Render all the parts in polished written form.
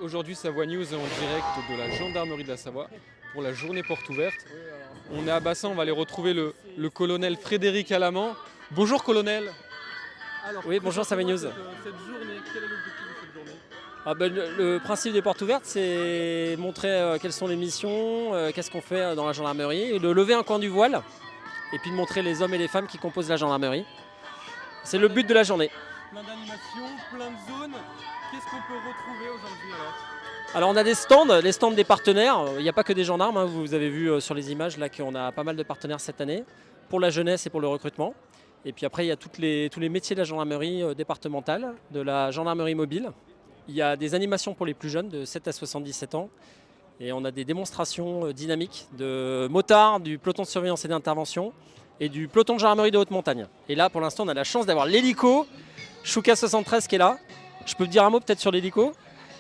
Aujourd'hui, Savoie News est en direct de la gendarmerie de la Savoie pour la journée porte ouverte. On est à Bassin, on va aller retrouver le colonel Frédéric Alamand. Bonjour colonel. Alors, Oui, bonjour Savoie News. Cette journée, quel est l'objectif de cette journée? Le principe des portes ouvertes, c'est montrer quelles sont les missions, qu'est-ce qu'on fait dans la gendarmerie, de lever un coin du voile et puis de montrer les hommes et les femmes qui composent la gendarmerie. C'est le but de la journée. Plein d'animations, plein de zones. Qu'est-ce qu'on peut retrouver aujourd'hui Alors on a des stands, les stands des partenaires. Il n'y a pas que des gendarmes, hein. Vous avez vu sur les images là qu'on a pas mal de partenaires cette année pour la jeunesse et pour le recrutement. Et puis après il y a tous les métiers de la gendarmerie départementale, de la gendarmerie mobile. Il y a des animations pour les plus jeunes de 7 à 77 ans. Et on a des démonstrations dynamiques de motards, du peloton de surveillance et d'intervention et du peloton de gendarmerie de haute montagne. Et là pour l'instant on a la chance d'avoir l'hélico Chouka 73 qui est là. Je peux te dire un mot peut-être sur l'hélico.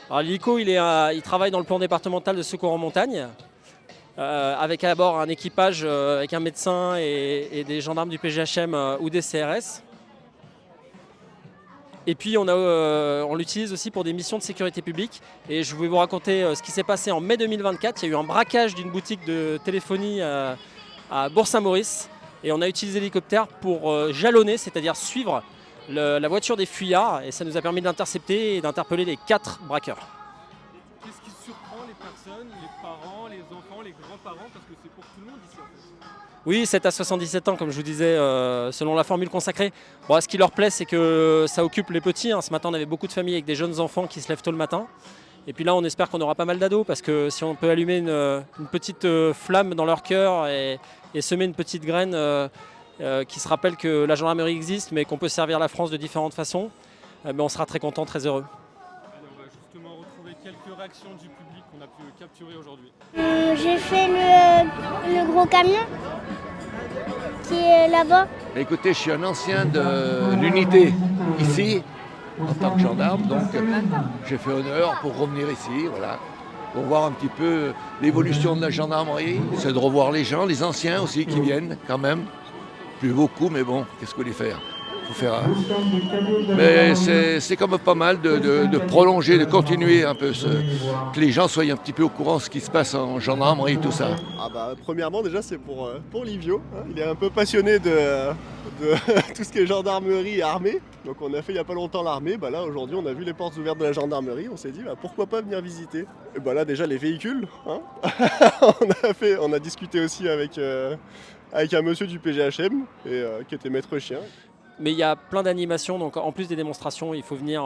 Alors l'hélico, il travaille dans le plan départemental de secours en montagne, avec à bord un équipage avec un médecin et des gendarmes du PGHM ou des CRS. Et puis on l'utilise aussi pour des missions de sécurité publique. Et je vais vous raconter ce qui s'est passé en mai 2024. Il y a eu un braquage d'une boutique de téléphonie à Bourg-Saint-Maurice. Et on a utilisé l'hélicoptère pour jalonner, c'est-à-dire suivre la voiture des fuyards, et ça nous a permis d'intercepter et d'interpeller les 4 braqueurs. Qu'est-ce qui surprend les personnes, les parents, les enfants, les grands-parents, parce que c'est pour tout le monde ici en fait? Oui, 7 à 77 ans, comme je vous disais, selon la formule consacrée. Bon, ce qui leur plaît, c'est que ça occupe les petits. Ce matin, on avait beaucoup de familles avec des jeunes enfants qui se lèvent tôt le matin. Et puis là, on espère qu'on aura pas mal d'ados, parce que si on peut allumer une petite flamme dans leur cœur et semer une petite graine qui se rappelle que la gendarmerie existe, mais qu'on peut servir la France de différentes façons, on sera très content, très heureux. Allez, on va justement retrouver quelques réactions du public qu'on a pu capturer aujourd'hui. J'ai fait le gros camion qui est là-bas. Écoutez, je suis un ancien de l'unité ici, en tant que gendarme, donc j'ai fait honneur pour revenir ici, voilà, pour voir un petit peu l'évolution de la gendarmerie. C'est de revoir les gens, les anciens aussi qui viennent quand même. Plus beaucoup, mais bon, qu'est-ce que vous voulez faire? Faut faire. Mais c'est quand même pas mal de prolonger, de continuer un peu, que les gens soient un petit peu au courant de ce qui se passe en gendarmerie et tout ça. Premièrement, déjà, c'est pour Livio. Il est un peu passionné de tout ce qui est gendarmerie et armée. Donc on a fait il n'y a pas longtemps l'armée. Là, aujourd'hui, on a vu les portes ouvertes de la gendarmerie. On s'est dit, pourquoi pas venir visiter? Et là, déjà, les véhicules. On a discuté aussi avec un monsieur du PGHM qui était maître chien. Mais il y a plein d'animations, donc en plus des démonstrations, il faut venir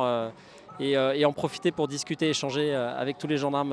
et en profiter pour discuter, échanger avec tous les gendarmes.